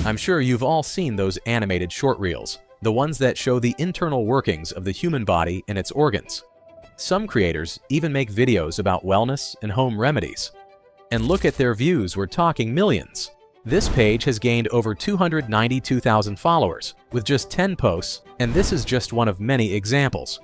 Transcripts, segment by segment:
I'm sure you've all seen those animated short reels, the ones that show the internal workings of the human body and its organs. Some creators even make videos about wellness and home remedies. And look at their views, we're talking millions. This page has gained over 292,000 followers with just 10 posts, and this is just one of many examples.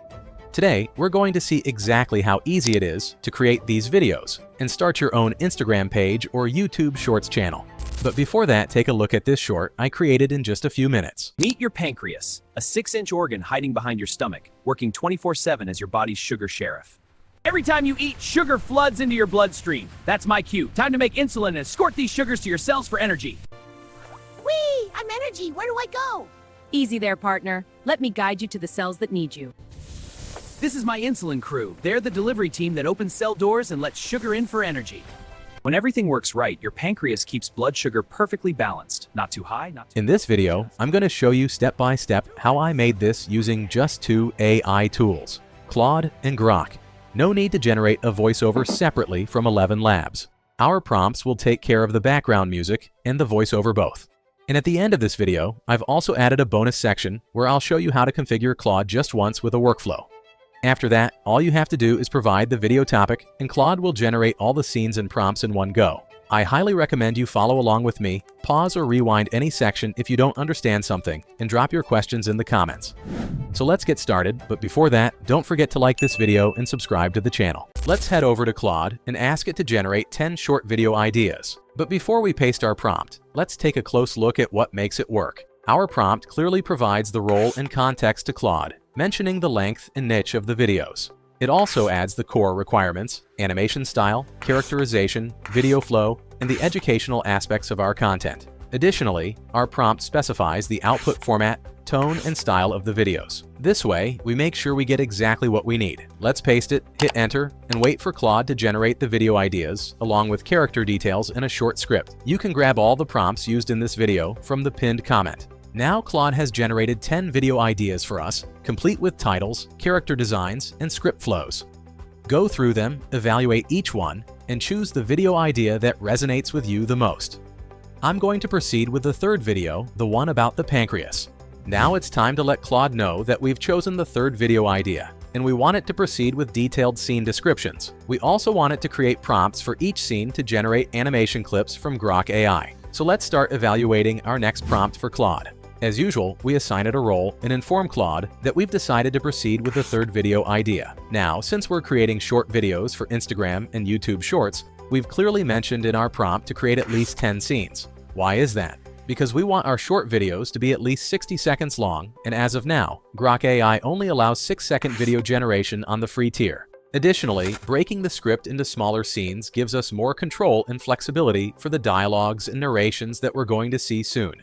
Today, we're going to see exactly how easy it is to create these videos and start your own Instagram page or YouTube Shorts channel. But before that, take a look at this short I created in just a few minutes. Meet your pancreas, a 6-inch organ hiding behind your stomach, working 24/7 as your body's sugar sheriff. Every time you eat, sugar floods into your bloodstream. That's my cue. Time to make insulin and escort these sugars to your cells for energy. Whee! I'm energy. Where do I go? Easy there, partner. Let me guide you to the cells that need you. This is my insulin crew. They're the delivery team that opens cell doors and lets sugar in for energy. When everything works right, your pancreas keeps blood sugar perfectly balanced. Not too high, not too In this video, I'm going to show you step by step how I made this using just 2 AI tools, Claude and Grok. No need to generate a voiceover separately from 11 Labs. Our prompts will take care of the background music and the voiceover both. And at the end of this video, I've also added a bonus section where I'll show you how to configure Claude just once with a workflow. After that, all you have to do is provide the video topic and Claude will generate all the scenes and prompts in one go. I highly recommend you follow along with me, pause or rewind any section if you don't understand something, and drop your questions in the comments. So let's get started, but before that, don't forget to like this video and subscribe to the channel. Let's head over to Claude and ask it to generate 10 short video ideas. But before we paste our prompt, let's take a close look at what makes it work. Our prompt clearly provides the role and context to Claude, mentioning the length and niche of the videos. It also adds the core requirements, animation style, characterization, video flow, and the educational aspects of our content. Additionally, our prompt specifies the output format, tone, and style of the videos. This way, we make sure we get exactly what we need. Let's paste it, hit enter, and wait for Claude to generate the video ideas, along with character details and a short script. You can grab all the prompts used in this video from the pinned comment. Now Claude has generated 10 video ideas for us, complete with titles, character designs, and script flows. Go through them, evaluate each one, and choose the video idea that resonates with you the most. I'm going to proceed with the third video, the one about the pancreas. Now it's time to let Claude know that we've chosen the third video idea, and we want it to proceed with detailed scene descriptions. We also want it to create prompts for each scene to generate animation clips from Grok AI. So let's start evaluating our next prompt for Claude. As usual, we assign it a role and inform Claude that we've decided to proceed with the third video idea. Now, since we're creating short videos for Instagram and YouTube Shorts, we've clearly mentioned in our prompt to create at least 10 scenes. Why is that? Because we want our short videos to be at least 60 seconds long, and as of now, Grok AI only allows 6-second video generation on the free tier. Additionally, breaking the script into smaller scenes gives us more control and flexibility for the dialogues and narrations that we're going to see soon.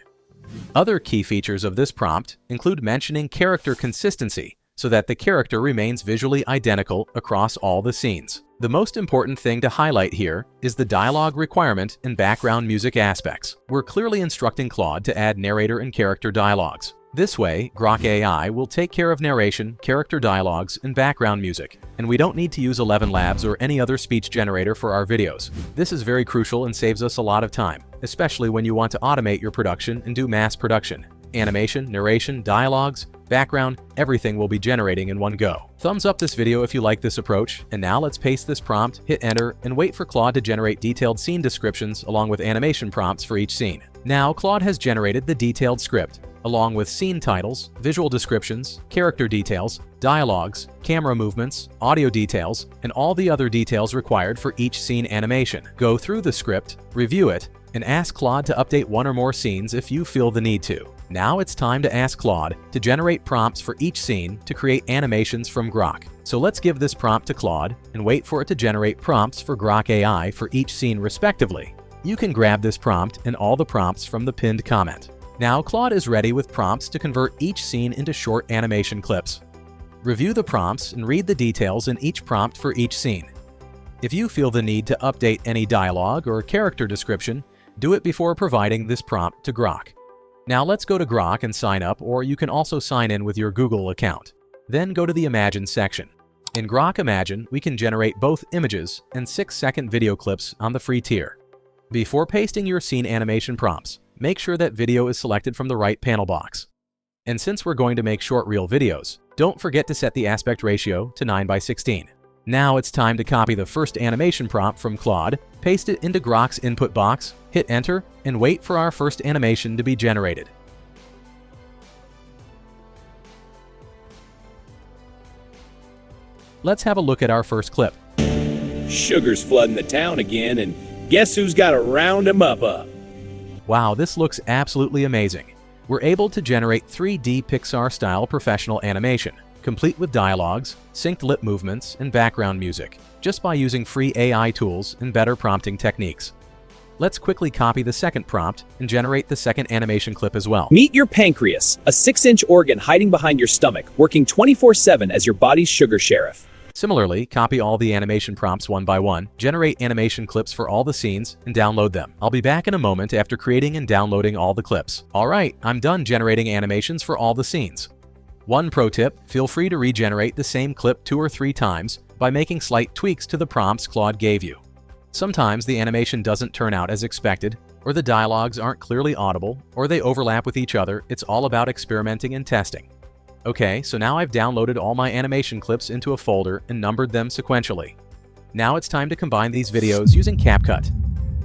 Other key features of this prompt include mentioning character consistency so that the character remains visually identical across all the scenes. The most important thing to highlight here is the dialogue requirement and background music aspects. We're clearly instructing Claude to add narrator and character dialogues. This way, Grok AI will take care of narration, character dialogues, and background music, and we don't need to use 11 Labs or any other speech generator for our videos. This is very crucial and saves us a lot of time, especially when you want to automate your production and do mass production. Animation, narration, dialogues, background, everything will be generating in one go. Thumbs up this video if you like this approach, and now let's paste this prompt, hit enter, and wait for Claude to generate detailed scene descriptions along with animation prompts for each scene. Now Claude has generated the detailed script, along with scene titles, visual descriptions, character details, dialogues, camera movements, audio details, and all the other details required for each scene animation. Go through the script, review it, and ask Claude to update one or more scenes if you feel the need to. Now it's time to ask Claude to generate prompts for each scene to create animations from Grok. So let's give this prompt to Claude and wait for it to generate prompts for Grok AI for each scene respectively. You can grab this prompt and all the prompts from the pinned comment. Now Claude is ready with prompts to convert each scene into short animation clips. Review the prompts and read the details in each prompt for each scene. If you feel the need to update any dialogue or character description, do it before providing this prompt to Grok. Now let's go to Grok and sign up, or you can also sign in with your Google account. Then go to the Imagine section. In Grok Imagine, we can generate both images and 6-second video clips on the free tier. Before pasting your scene animation prompts, make sure that video is selected from the right panel box. And since we're going to make short reel videos, don't forget to set the aspect ratio to 9:16. Now it's time to copy the first animation prompt from Claude, paste it into Grok's input box, hit enter, and wait for our first animation to be generated. Let's have a look at our first clip. Sugar's flooding the town again, and guess who's got to round him up? Wow, this looks absolutely amazing. We're able to generate 3D Pixar-style professional animation, complete with dialogues, synced lip movements, and background music, just by using free AI tools and better prompting techniques. Let's quickly copy the second prompt and generate the second animation clip as well. Meet your pancreas, a 6-inch organ hiding behind your stomach, working 24/7 as your body's sugar sheriff. Similarly, copy all the animation prompts one by one, generate animation clips for all the scenes, and download them. I'll be back in a moment after creating and downloading all the clips. Alright, I'm done generating animations for all the scenes. One pro tip, feel free to regenerate the same clip 2 or 3 times by making slight tweaks to the prompts Claude gave you. Sometimes the animation doesn't turn out as expected, or the dialogues aren't clearly audible, or they overlap with each other. It's all about experimenting and testing. Okay, so now I've downloaded all my animation clips into a folder and numbered them sequentially. Now it's time to combine these videos using CapCut.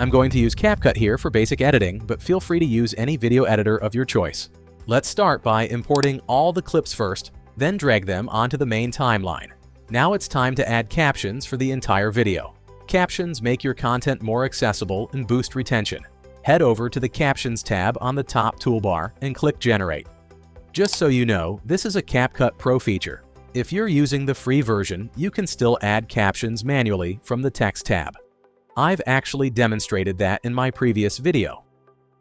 I'm going to use CapCut here for basic editing, but feel free to use any video editor of your choice. Let's start by importing all the clips first, then drag them onto the main timeline. Now it's time to add captions for the entire video. Captions make your content more accessible and boost retention. Head over to the Captions tab on the top toolbar and click Generate. Just so you know, this is a CapCut Pro feature. If you're using the free version, you can still add captions manually from the Text tab. I've actually demonstrated that in my previous video.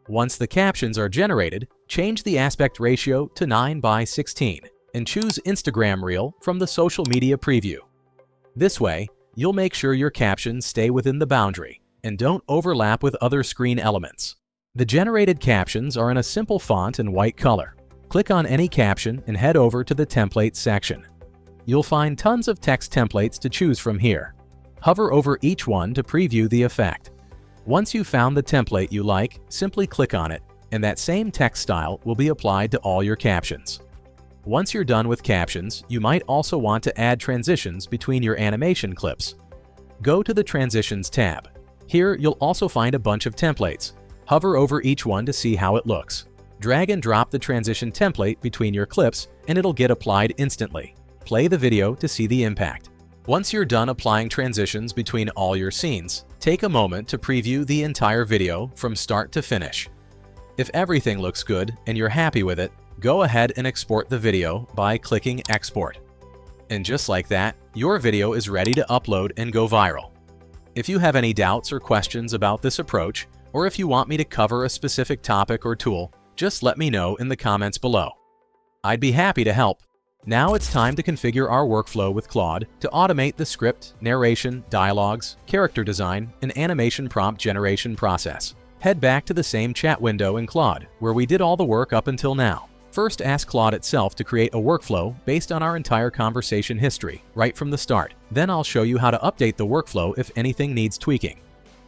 Once the captions are generated, change the aspect ratio to 9:16 and choose Instagram Reel from the social media preview. This way, you'll make sure your captions stay within the boundary and don't overlap with other screen elements. The generated captions are in a simple font and white color. Click on any caption and head over to the Templates section. You'll find tons of text templates to choose from here. Hover over each one to preview the effect. Once you've found the template you like, simply click on it, and that same text style will be applied to all your captions. Once you're done with captions, you might also want to add transitions between your animation clips. Go to the Transitions tab. Here, you'll also find a bunch of templates. Hover over each one to see how it looks. Drag and drop the transition template between your clips, and it'll get applied instantly. Play the video to see the impact. Once you're done applying transitions between all your scenes, take a moment to preview the entire video from start to finish. If everything looks good and you're happy with it, go ahead and export the video by clicking Export. And just like that, your video is ready to upload and go viral. If you have any doubts or questions about this approach, or if you want me to cover a specific topic or tool, just let me know in the comments below. I'd be happy to help. Now it's time to configure our workflow with Claude to automate the script, narration, dialogues, character design, and animation prompt generation process. Head back to the same chat window in Claude, where we did all the work up until now. First, ask Claude itself to create a workflow based on our entire conversation history, right from the start. Then I'll show you how to update the workflow if anything needs tweaking.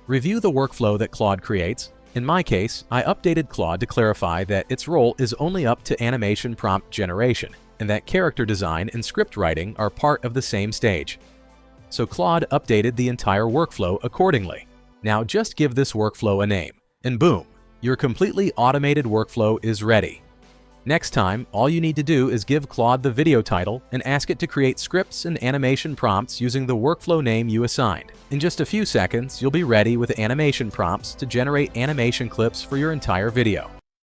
Review the workflow that Claude creates. In my case, I updated Claude to clarify that its role is only up to animation prompt generation, and that character design and script writing are part of the same stage. So Claude updated the entire workflow accordingly. Now just give this workflow a name, and boom, your completely automated workflow is ready. Next time, all you need to do is give Claude the video title and ask it to create scripts and animation prompts using the workflow name you assigned. In just a few seconds, you'll be ready with animation prompts to generate animation clips for your entire video.